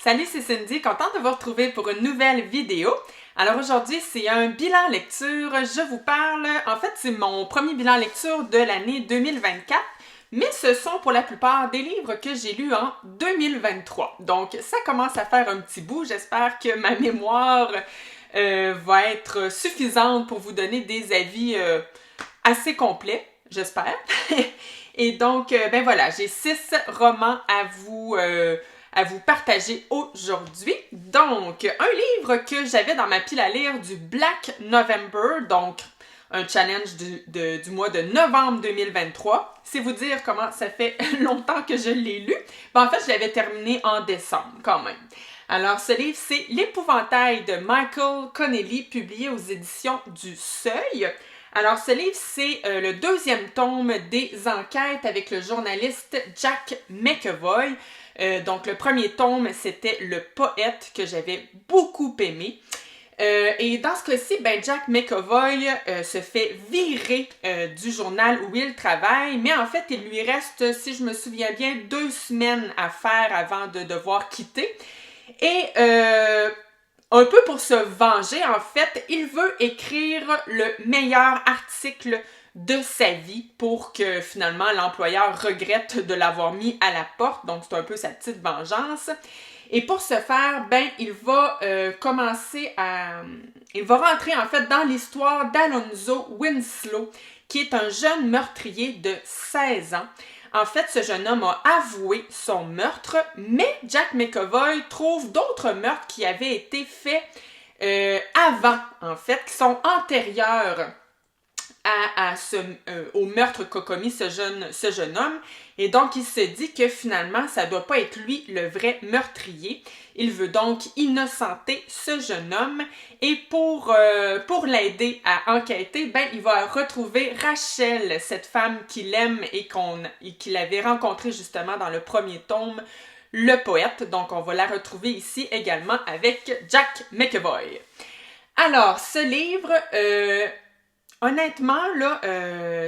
Salut, c'est Cindy, contente de vous retrouver pour une nouvelle vidéo. Alors aujourd'hui, c'est un bilan lecture. Je vous parle, en fait, c'est mon premier bilan lecture de l'année 2024, mais ce sont pour la plupart des livres que j'ai lus en 2023. Donc, ça commence à faire un petit bout. J'espère que ma mémoire va être suffisante pour vous donner des avis assez complets, j'espère. Et donc, ben voilà, j'ai 6 romans à vous partager aujourd'hui. Donc, un livre que j'avais dans ma pile à lire du Black November, donc un challenge du mois de novembre 2023. C'est vous dire comment ça fait longtemps que je l'ai lu. Ben, en fait, je l'avais terminé en décembre quand même. Alors, ce livre, c'est L'Épouvantail de Michael Connelly, publié aux éditions du Seuil. Alors, ce livre, c'est le deuxième tome des enquêtes avec le journaliste Jack McEvoy. Donc, le premier tome, c'était Le Poète, que j'avais beaucoup aimé. Et dans ce cas-ci, ben Jack McEvoy se fait virer du journal où il travaille, mais en fait, il lui reste, si je me souviens bien, 2 semaines à faire avant de devoir quitter. Et un peu pour se venger, en fait, il veut écrire le meilleur article de sa vie pour que finalement l'employeur regrette de l'avoir mis à la porte. Donc, c'est un peu sa petite vengeance. Et pour ce faire, ben, il va il va rentrer en fait dans l'histoire d'Alonzo Winslow, qui est un jeune meurtrier de 16 ans. En fait, ce jeune homme a avoué son meurtre, mais Jack McEvoy trouve d'autres meurtres qui avaient été faits avant, en fait, qui sont antérieurs au meurtre qu'a commis ce jeune homme. Et donc, il se dit que finalement, ça ne doit pas être lui le vrai meurtrier. Il veut donc innocenter ce jeune homme. Et pour l'aider à enquêter, ben, il va retrouver Rachel, cette femme qu'il aime et qu'il avait rencontrée justement dans le premier tome, Le Poète. Donc, on va la retrouver ici également avec Jack McEvoy. Alors, ce livre... honnêtement, là,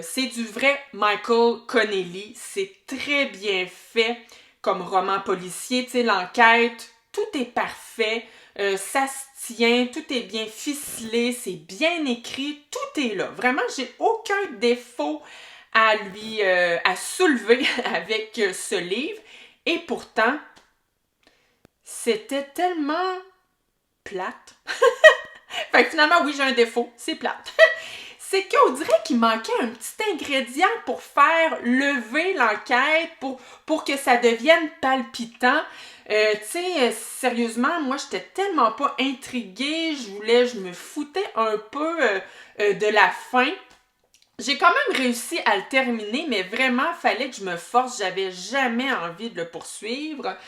c'est du vrai Michael Connelly. C'est très bien fait comme roman policier. Tu sais, l'enquête, tout est parfait. Ça se tient, tout est bien ficelé, c'est bien écrit, tout est là. Vraiment, j'ai aucun défaut à soulever avec ce livre. Et pourtant, c'était tellement plate. Fait que finalement, oui, j'ai un défaut, c'est plate. C'est qu'on dirait qu'il manquait un petit ingrédient pour faire lever l'enquête, pour que ça devienne palpitant. Tu sais, sérieusement, moi, j'étais tellement pas intriguée, je me foutais un peu de la fin. J'ai quand même réussi à le terminer, mais vraiment, fallait que je me force, j'avais jamais envie de le poursuivre.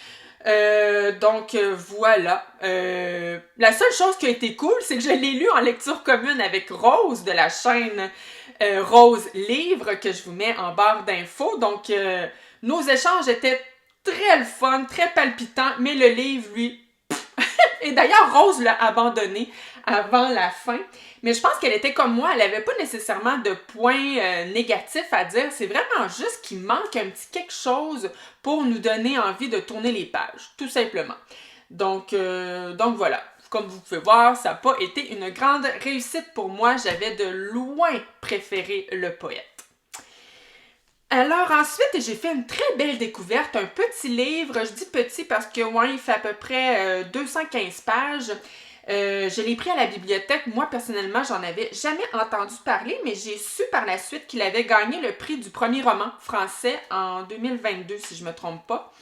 Donc voilà. La seule chose qui a été cool, c'est que je l'ai lu en lecture commune avec Rose de la chaîne Rose Livre que je vous mets en barre d'infos. Donc nos échanges étaient très le fun, très palpitants, mais le livre, lui... Et d'ailleurs, Rose l'a abandonné avant la fin. Mais je pense qu'elle était comme moi, elle n'avait pas nécessairement de points négatifs à dire. C'est vraiment juste qu'il manque un petit quelque chose pour nous donner envie de tourner les pages, tout simplement. Donc voilà. Comme vous pouvez voir, ça n'a pas été une grande réussite pour moi. J'avais de loin préféré Le Poète. Alors ensuite, j'ai fait une très belle découverte, un petit livre. Je dis petit parce que ouais, il fait à peu près 215 pages. Je l'ai pris à la bibliothèque. Moi, personnellement, j'en avais jamais entendu parler, mais j'ai su par la suite qu'il avait gagné le prix du premier roman français en 2022, si je me trompe pas.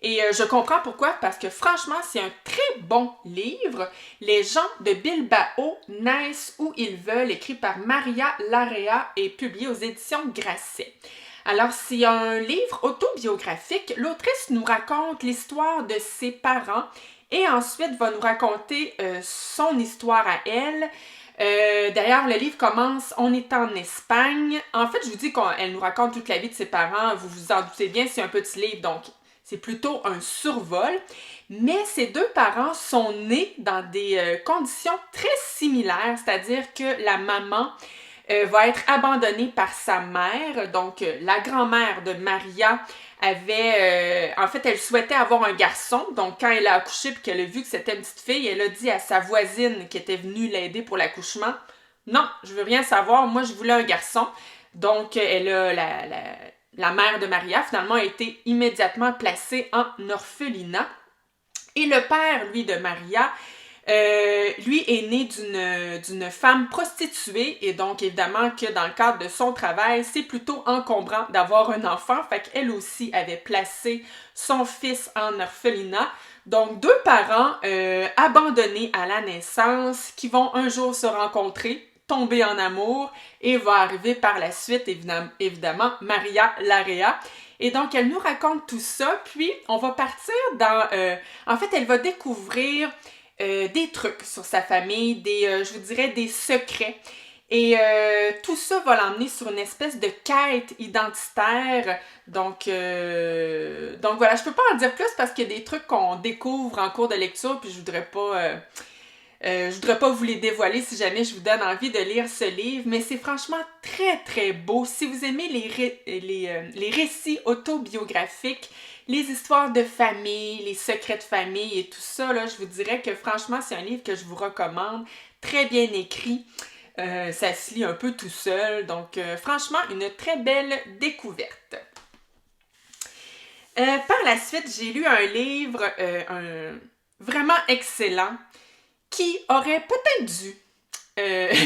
Et je comprends pourquoi, parce que franchement, c'est un très bon livre. Les gens de Bilbao naissent où ils veulent, écrit par Maria Larrea et publié aux éditions Grasset. Alors, c'est un livre autobiographique. L'autrice nous raconte l'histoire de ses parents et ensuite va nous raconter son histoire à elle. D'ailleurs, le livre commence, on est en Espagne. En fait, je vous dis qu'elle nous raconte toute la vie de ses parents. Vous vous en doutez bien, c'est un petit livre, donc c'est plutôt un survol. Mais ses 2 parents sont nés dans des conditions très similaires, c'est-à-dire que la maman va être abandonnée par sa mère, donc la grand-mère de Maria en fait, elle souhaitait avoir un garçon. Donc, quand elle a accouché et qu'elle a vu que c'était une petite fille, elle a dit à sa voisine qui était venue l'aider pour l'accouchement, non, je veux rien savoir, moi je voulais un garçon. Donc, la mère de Maria, finalement, a été immédiatement placée en orphelinat. Et le père, lui, de Maria, lui est né d'une femme prostituée et donc évidemment que dans le cadre de son travail, c'est plutôt encombrant d'avoir un enfant. Fait qu'elle aussi avait placé son fils en orphelinat. Donc deux parents abandonnés à la naissance qui vont un jour se rencontrer, tomber en amour et va arriver par la suite évidemment Maria Larrea. Et donc, elle nous raconte tout ça, puis on va partir dans... en fait, elle va découvrir des trucs sur sa famille, je vous dirais des secrets. Et tout ça va l'emmener sur une espèce de quête identitaire. Donc voilà, je peux pas en dire plus parce qu'il y a des trucs qu'on découvre en cours de lecture, puis je voudrais pas vous les dévoiler si jamais je vous donne envie de lire ce livre, mais c'est franchement très très beau. Si vous aimez les récits autobiographiques, les histoires de famille, les secrets de famille et tout ça, là, je vous dirais que franchement, c'est un livre que je vous recommande. Très bien écrit. Ça se lit un peu tout seul. Donc, franchement, une très belle découverte. Par la suite, j'ai lu un livre vraiment excellent qui aurait peut-être dû,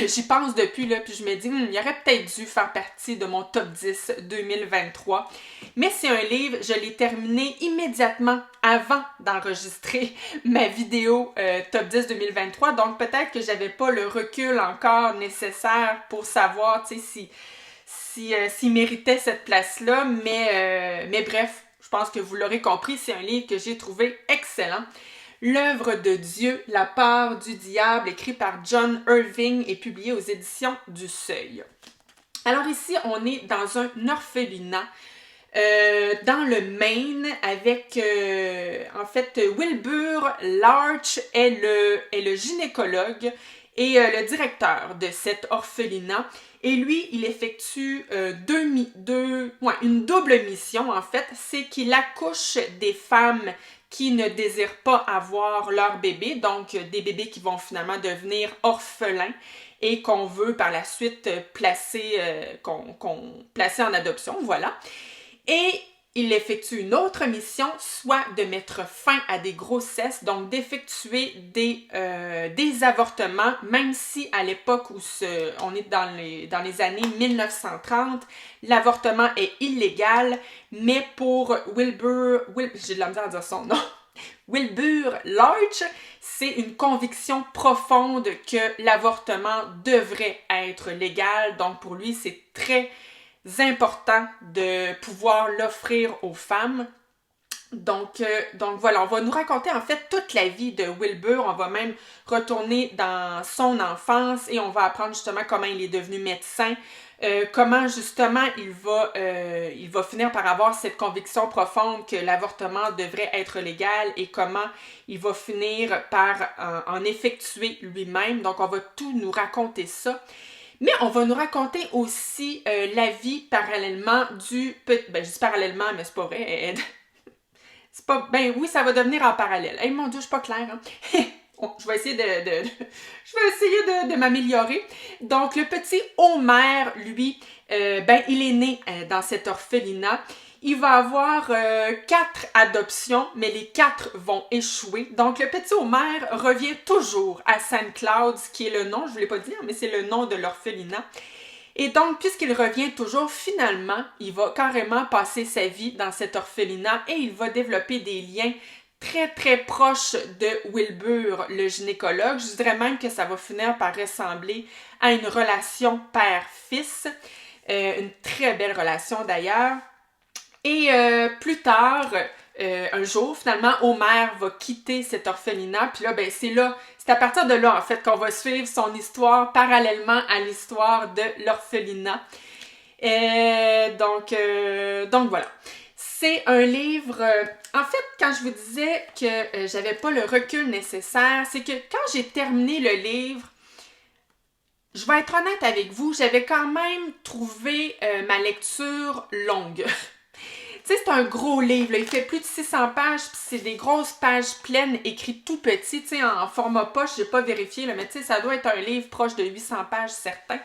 j'y pense depuis, là, puis je me dis, il aurait peut-être dû faire partie de mon top 10 2023. Mais c'est un livre, je l'ai terminé immédiatement avant d'enregistrer ma vidéo top 10 2023. Donc peut-être que j'avais pas le recul encore nécessaire pour savoir, tu sais, s'il méritait cette place-là. Mais bref, je pense que vous l'aurez compris, c'est un livre que j'ai trouvé excellent. L'œuvre de Dieu, la part du diable, écrit par John Irving et publié aux éditions du Seuil. Alors ici, on est dans un orphelinat dans le Maine avec, en fait, Wilbur Larch est le gynécologue et le directeur de cet orphelinat. Et lui, il effectue une double mission, en fait. C'est qu'il accouche des femmes qui ne désirent pas avoir leur bébé, donc des bébés qui vont finalement devenir orphelins et qu'on veut par la suite placer en adoption, voilà. Et il effectue une autre mission, soit de mettre fin à des grossesses, donc d'effectuer des avortements, même si à l'époque où on est dans les années 1930, l'avortement est illégal, mais pour j'ai de la misère à dire son nom, Wilbur Larch, c'est une conviction profonde que l'avortement devrait être légal, donc pour lui c'est très important de pouvoir l'offrir aux femmes. Donc voilà, on va nous raconter en fait toute la vie de Wilbur, on va même retourner dans son enfance et on va apprendre justement comment il est devenu médecin, comment justement il va finir par avoir cette conviction profonde que l'avortement devrait être légal et comment il va finir par en effectuer lui-même. Donc on va tout nous raconter ça. Mais on va nous raconter aussi la vie parallèlement je dis parallèlement, mais c'est pas vrai. C'est pas... Ben oui, ça va devenir en parallèle. Hey, mon Dieu, je suis pas claire, hein? Je vais essayer de m'améliorer. Donc, le petit Homer, lui, il est né dans cet orphelinat. Il va avoir 4 adoptions, mais les 4 vont échouer. Donc, le petit Homer revient toujours à St. Cloud's, qui est le nom, je ne vous l'ai pas dit, mais c'est le nom de l'orphelinat. Et donc, puisqu'il revient toujours, finalement, il va carrément passer sa vie dans cet orphelinat et il va développer des liens très, très proches de Wilbur, le gynécologue. Je dirais même que ça va finir par ressembler à une relation père-fils. Une très belle relation, d'ailleurs. Et plus tard, un jour, finalement, Homer va quitter cet orphelinat. Puis là, c'est à partir de là, en fait, qu'on va suivre son histoire parallèlement à l'histoire de l'orphelinat. Donc voilà. C'est un livre... en fait, quand je vous disais que j'avais pas le recul nécessaire, c'est que quand j'ai terminé le livre, je vais être honnête avec vous, j'avais quand même trouvé ma lecture longue. Tu sais, c'est un gros livre, là. Il fait plus de 600 pages, puis c'est des grosses pages pleines, écrites tout petit, tu sais, en format poche, j'ai pas vérifié, là, mais tu sais, ça doit être un livre proche de 800 pages, certain.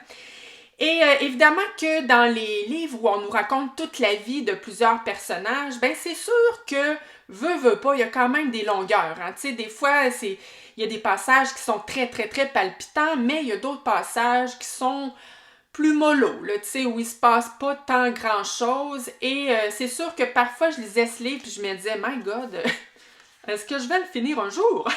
Et évidemment que dans les livres où on nous raconte toute la vie de plusieurs personnages, ben c'est sûr que, veut pas, il y a quand même des longueurs, hein. Tu sais, des fois, il y a des passages qui sont très, très, très palpitants, mais il y a d'autres passages qui sont plus mollo, là, tu sais, où il se passe pas tant grand-chose. Et c'est sûr que parfois, je lisais ce livre, puis je me disais, My God, est-ce que je vais le finir un jour?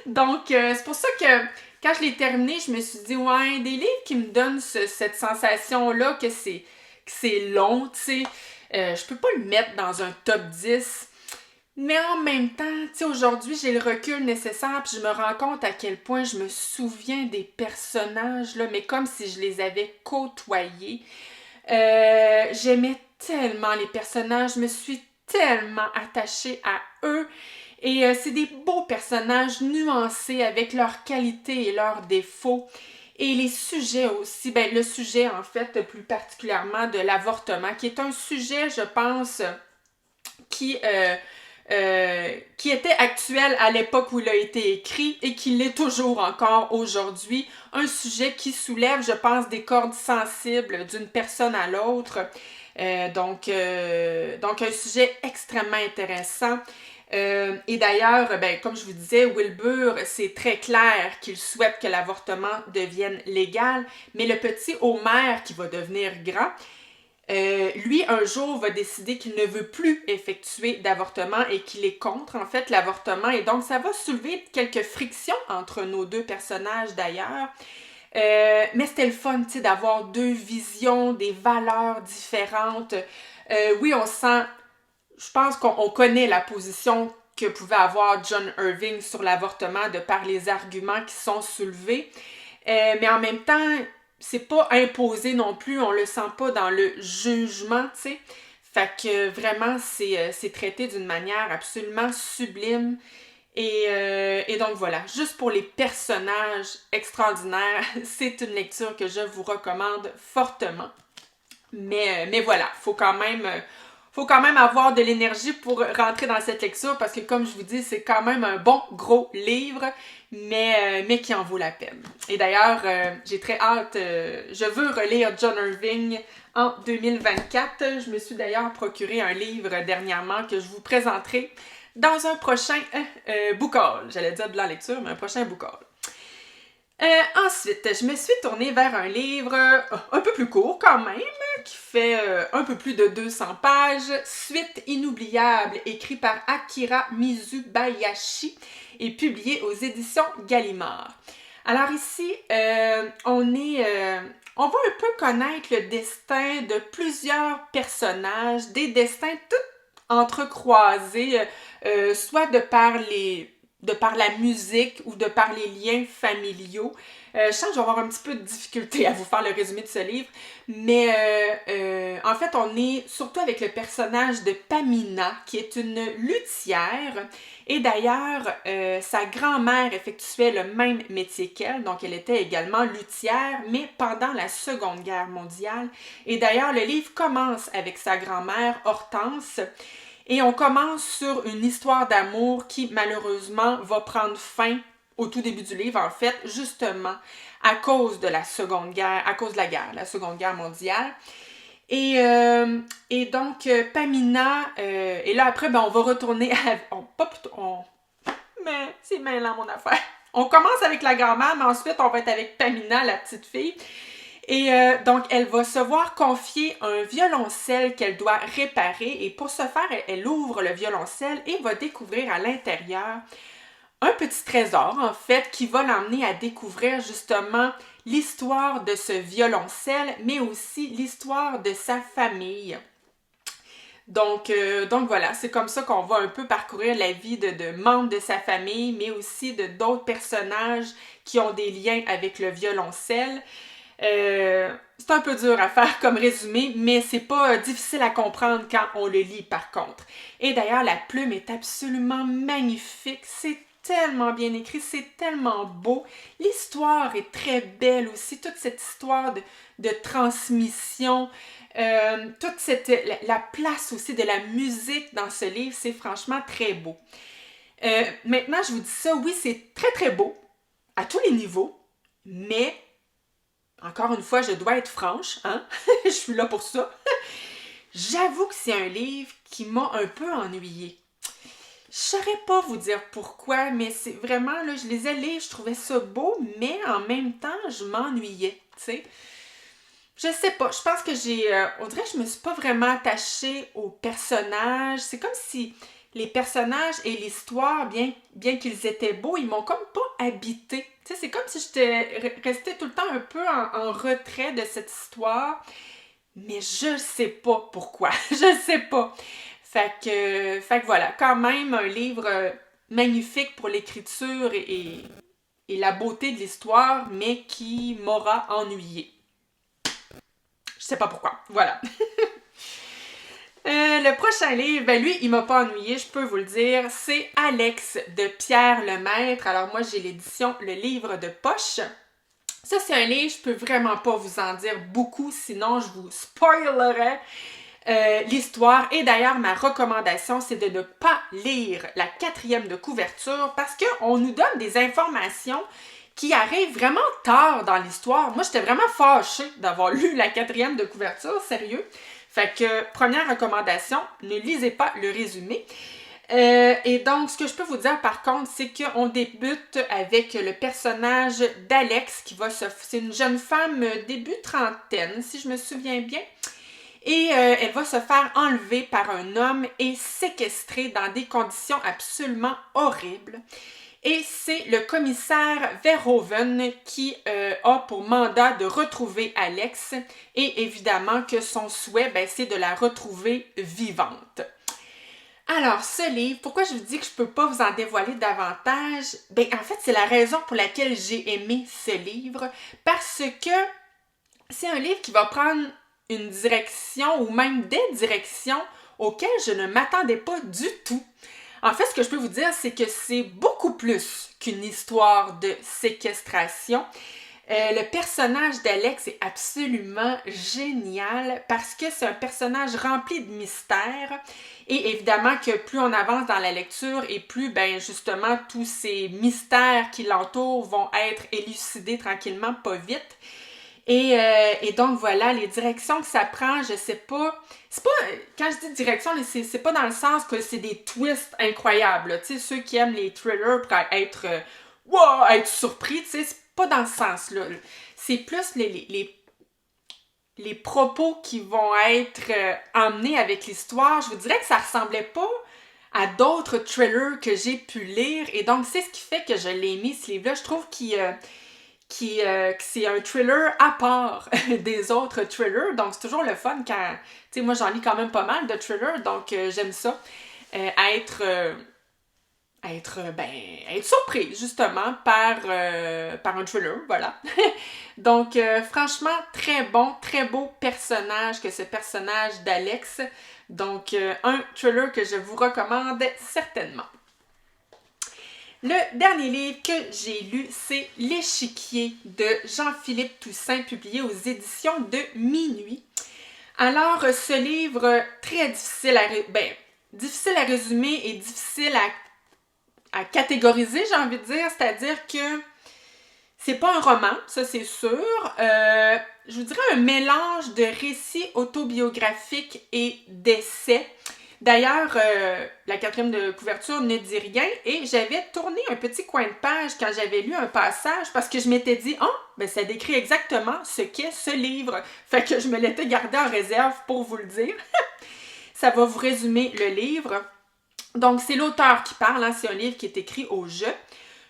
Donc, c'est pour ça que quand je l'ai terminé, je me suis dit, ouais, des livres qui me donnent cette sensation-là que c'est long, tu sais, je peux pas le mettre dans un top 10. Mais en même temps, tu sais, aujourd'hui, j'ai le recul nécessaire, puis je me rends compte à quel point je me souviens des personnages, là, mais comme si je les avais côtoyés. J'aimais tellement les personnages, je me suis tellement attachée à eux. Et c'est des beaux personnages nuancés avec leurs qualités et leurs défauts. Et les sujets aussi, ben le sujet en fait plus particulièrement de l'avortement, qui est un sujet, je pense, qui, qui était actuel à l'époque où il a été écrit et qui l'est toujours encore aujourd'hui. Un sujet qui soulève, je pense, des cordes sensibles d'une personne à l'autre. Donc, un sujet extrêmement intéressant. Et d'ailleurs, ben, comme je vous disais, Wilbur, c'est très clair qu'il souhaite que l'avortement devienne légal, mais le petit Homer qui va devenir grand, lui, un jour, va décider qu'il ne veut plus effectuer d'avortement et qu'il est contre, en fait, l'avortement. Et donc, ça va soulever quelques frictions entre nos deux personnages, d'ailleurs. Mais c'était le fun, tu sais, d'avoir deux visions, des valeurs différentes. Oui, on sent... Je pense qu'on connaît la position que pouvait avoir John Irving sur l'avortement de par les arguments qui sont soulevés. Mais en même temps, c'est pas imposé non plus, on le sent pas dans le jugement, tu sais. Fait que vraiment, c'est traité d'une manière absolument sublime. Et donc voilà, juste pour les personnages extraordinaires, c'est une lecture que je vous recommande fortement. Mais voilà, faut quand même avoir de l'énergie pour rentrer dans cette lecture parce que, comme je vous dis, c'est quand même un bon gros livre, mais qui en vaut la peine. Et d'ailleurs, j'ai très hâte, je veux relire John Irving en 2024. Je me suis d'ailleurs procuré un livre dernièrement que je vous présenterai dans un prochain book haul. J'allais dire de la lecture, mais un prochain book haul. Ensuite, je me suis tournée vers un livre un peu plus court quand même, qui fait un peu plus de 200 pages, Suite inoubliable, écrit par Akira Mizubayashi et publié aux éditions Gallimard. Alors ici, on va un peu connaître le destin de plusieurs personnages, des destins tout entrecroisés, soit de par la musique ou de par les liens familiaux. Je sens que je vais avoir un petit peu de difficulté à vous faire le résumé de ce livre, mais en fait, on est surtout avec le personnage de Pamina, qui est une luthière, et d'ailleurs, sa grand-mère effectuait le même métier qu'elle, donc elle était également luthière, mais pendant la Seconde Guerre mondiale. Et d'ailleurs, le livre commence avec sa grand-mère, Hortense, et on commence sur une histoire d'amour qui, malheureusement, va prendre fin au tout début du livre, en fait, justement, à cause de la Seconde Guerre, à cause de la Seconde Guerre mondiale. Et donc, Pamina, et là, après, ben, on va retourner à... Mais c'est mêlant, mon affaire. On commence avec la grand-mère, mais ensuite, on va être avec Pamina, la petite fille. Et donc, elle va se voir confier un violoncelle qu'elle doit réparer. Et pour ce faire, elle ouvre le violoncelle et va découvrir à l'intérieur un petit trésor, en fait, qui va l'emmener à découvrir justement l'histoire de ce violoncelle, mais aussi l'histoire de sa famille. Donc voilà, c'est comme ça qu'on va un peu parcourir la vie de membres de sa famille, mais aussi de d'autres personnages qui ont des liens avec le violoncelle. C'est un peu dur à faire comme résumé, mais c'est pas difficile à comprendre quand on le lit par contre. Et d'ailleurs, la plume est absolument magnifique, c'est tellement bien écrit, c'est tellement beau. L'histoire est très belle aussi, toute cette histoire de transmission Toute la place aussi de la musique dans ce livre, c'est franchement très beau. Maintenant, je vous dis ça, oui, c'est très très beau, à tous les niveaux, mais, encore une fois, je dois être franche, hein? Je suis là pour ça. J'avoue que c'est un livre qui m'a un peu ennuyée. Je saurais pas vous dire pourquoi, mais c'est vraiment, là, je lisais le livre, je trouvais ça beau, mais en même temps, je m'ennuyais, tu sais. Je sais pas, je pense que on dirait que je me suis pas vraiment attachée aux personnages. C'est comme si les personnages et l'histoire, bien qu'ils étaient beaux, ils m'ont comme pas habité. Tu sais, c'est comme si j'étais restée tout le temps un peu en retrait de cette histoire, mais je sais pas pourquoi. Je sais pas. Fait que voilà, quand même un livre magnifique pour l'écriture et la beauté de l'histoire, mais qui m'aura ennuyée. Je sais pas pourquoi. Voilà. Le prochain livre, ben lui, il m'a pas ennuyé, je peux vous le dire. C'est Alex de Pierre Lemaître. Alors moi, j'ai l'édition Le Livre de Poche. Ça, c'est un livre, je peux vraiment pas vous en dire beaucoup, sinon je vous spoilerais l'histoire. Et d'ailleurs, ma recommandation, c'est de ne pas lire la 4e de couverture parce qu'on nous donne des informations qui arrivent vraiment tard dans l'histoire. Moi, j'étais vraiment fâchée d'avoir lu la 4e de couverture, sérieux. Fait que, première recommandation, ne lisez pas le résumé. Et donc, ce que je peux vous dire par contre, c'est qu'on débute avec le personnage d'Alex qui va c'est une jeune femme début trentaine, si je me souviens bien. Et elle va se faire enlever par un homme et séquestrer dans des conditions absolument horribles. Et c'est le commissaire Verhoeven qui a pour mandat de retrouver Alex et évidemment que son souhait, c'est de la retrouver vivante. Alors, ce livre, pourquoi je vous dis que je ne peux pas vous en dévoiler davantage? En fait, c'est la raison pour laquelle j'ai aimé ce livre, parce que c'est un livre qui va prendre une direction ou même des directions auxquelles je ne m'attendais pas du tout. En fait, ce que je peux vous dire, c'est que c'est beaucoup plus qu'une histoire de séquestration. Le personnage d'Alex est absolument génial parce que c'est un personnage rempli de mystères et évidemment que plus on avance dans la lecture et plus, justement, tous ces mystères qui l'entourent vont être élucidés tranquillement, pas vite. Et donc voilà, les directions que ça prend, je sais pas. C'est pas. Quand je dis direction, c'est pas dans le sens que c'est des twists incroyables. Tu sais, ceux qui aiment les thrillers pour être. Wow, être surpris, tu sais, c'est pas dans ce sens-là. C'est plus les propos qui vont être emmenés avec l'histoire. Je vous dirais que ça ressemblait pas à d'autres thrillers que j'ai pu lire. Et donc, c'est ce qui fait que je l'ai mis, ce livre-là. Je trouve que c'est un thriller à part des autres thrillers. Donc, c'est toujours le fun quand... Tu sais, moi, j'en lis quand même pas mal de thrillers, donc j'aime ça. Être surprise, justement, par un thriller, voilà. Donc, franchement, très bon, très beau personnage que ce personnage d'Alex. Donc, un thriller que je vous recommande certainement. Le dernier livre que j'ai lu, c'est L'Échiquier de Jean-Philippe Toussaint, publié aux éditions de Minuit. Alors, ce livre, très difficile à résumer et difficile à catégoriser, j'ai envie de dire, c'est-à-dire que c'est pas un roman, ça c'est sûr. Je vous dirais un mélange de récits autobiographiques et d'essais. D'ailleurs, la 4e de couverture ne dit rien et j'avais tourné un petit coin de page quand j'avais lu un passage parce que je m'étais dit « ça décrit exactement ce qu'est ce livre. » Fait que je me l'étais gardé en réserve pour vous le dire. Ça va vous résumer le livre. Donc, c'est l'auteur qui parle, c'est un livre qui est écrit au jeu.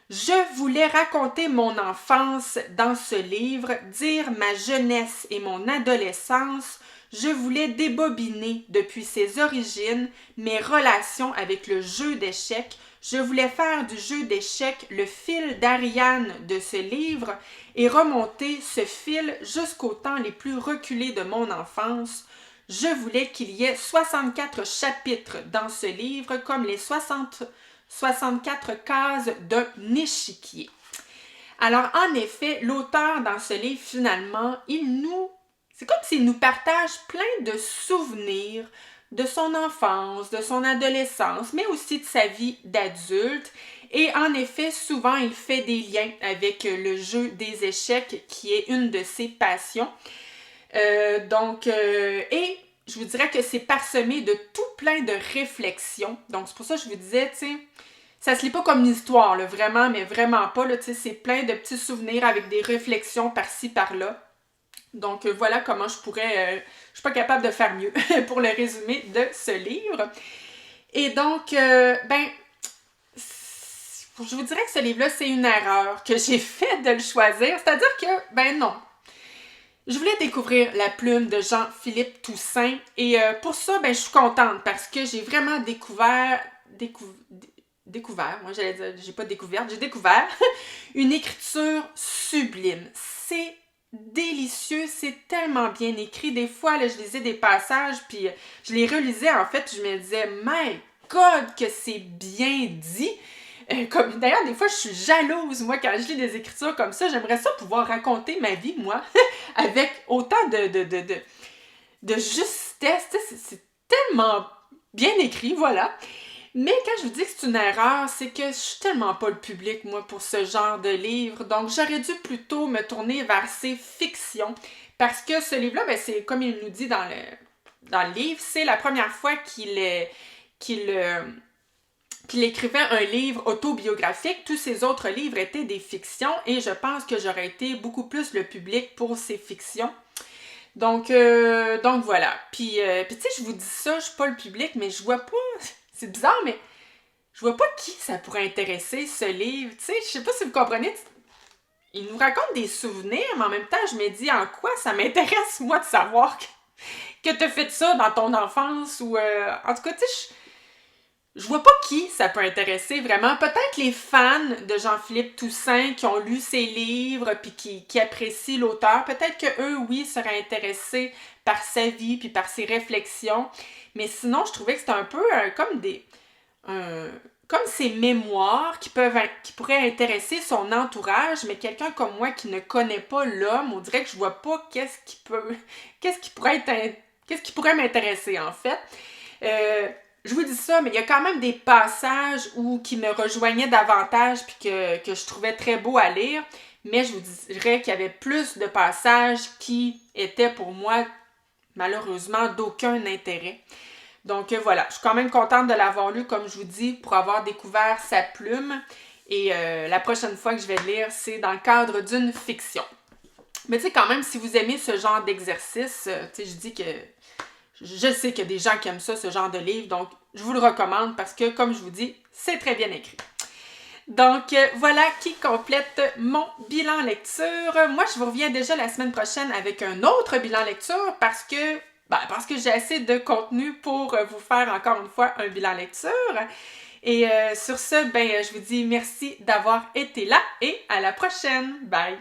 Je voulais raconter mon enfance dans ce livre, dire ma jeunesse et mon adolescence. Je voulais débobiner depuis ses origines mes relations avec le jeu d'échecs. Je voulais faire du jeu d'échecs le fil d'Ariane de ce livre et remonter ce fil jusqu'aux temps les plus reculés de mon enfance. Je voulais qu'il y ait 64 chapitres dans ce livre comme les 64 cases d'un échiquier. Alors, en effet, l'auteur dans ce livre, finalement, il nous c'est comme s'il nous partage plein de souvenirs de son enfance, de son adolescence, mais aussi de sa vie d'adulte. Et en effet, souvent, il fait des liens avec le jeu des échecs, qui est une de ses passions. Et je vous dirais que c'est parsemé de tout plein de réflexions. Donc, c'est pour ça que je vous disais, tu sais, ça se lit pas comme une histoire, là, vraiment, mais vraiment pas, là, tu sais, c'est plein de petits souvenirs avec des réflexions par-ci, par-là. Donc, voilà comment je suis pas capable de faire mieux pour le résumé de ce livre. Et donc, je vous dirais que ce livre-là, c'est une erreur que j'ai faite de le choisir. C'est-à-dire que, non. Je voulais découvrir la plume de Jean-Philippe Toussaint. Et pour ça, je suis contente parce que j'ai vraiment découvert, moi j'allais dire, j'ai pas découvert, j'ai découvert une écriture sublime. C'est délicieux, c'est tellement bien écrit. Des fois, là, je lisais des passages, puis je les relisais, en fait, je me disais, my God, que c'est bien dit. D'ailleurs, des fois, je suis jalouse, moi, quand je lis des écritures comme ça. J'aimerais ça pouvoir raconter ma vie, moi, avec autant de justesse. C'est tellement bien écrit, voilà. Mais quand je vous dis que c'est une erreur, c'est que je suis tellement pas le public, moi, pour ce genre de livre. Donc, j'aurais dû plutôt me tourner vers ces fictions. Parce que ce livre-là, c'est comme il nous dit dans le livre, c'est la première fois qu'il écrivait un livre autobiographique. Tous ses autres livres étaient des fictions et je pense que j'aurais été beaucoup plus le public pour ces fictions. Donc voilà. Puis tu sais, je vous dis ça, je suis pas le public, mais je vois pas... C'est bizarre, mais je vois pas qui ça pourrait intéresser, ce livre. Tu sais, je sais pas si vous comprenez. Il nous raconte des souvenirs, mais en même temps, je me dis en quoi ça m'intéresse, moi, de savoir que t'as fait ça dans ton enfance ou... En tout cas, tu sais, je vois pas qui ça peut intéresser vraiment. Peut-être les fans de Jean-Philippe Toussaint qui ont lu ses livres puis qui apprécient l'auteur. Peut-être que eux, oui, seraient intéressés par sa vie puis par ses réflexions. Mais sinon, je trouvais que c'était un peu comme ses mémoires qui pourraient intéresser son entourage, mais quelqu'un comme moi qui ne connaît pas l'homme, on dirait que je vois pas qu'est-ce qui pourrait m'intéresser en fait. Je vous dis ça, mais il y a quand même des passages qui me rejoignaient davantage puis que je trouvais très beau à lire, mais je vous dirais qu'il y avait plus de passages qui étaient pour moi, malheureusement, d'aucun intérêt. Donc voilà, je suis quand même contente de l'avoir lu, comme je vous dis, pour avoir découvert sa plume. Et la prochaine fois que je vais le lire, c'est dans le cadre d'une fiction. Mais tu sais, quand même, si vous aimez ce genre d'exercice, tu sais, je sais qu'il y a des gens qui aiment ça, ce genre de livre, donc je vous le recommande parce que, comme je vous dis, c'est très bien écrit. Donc, voilà qui complète mon bilan lecture. Moi, je vous reviens déjà la semaine prochaine avec un autre bilan lecture parce que j'ai assez de contenu pour vous faire encore une fois un bilan lecture. Et sur ce, je vous dis merci d'avoir été là et à la prochaine. Bye!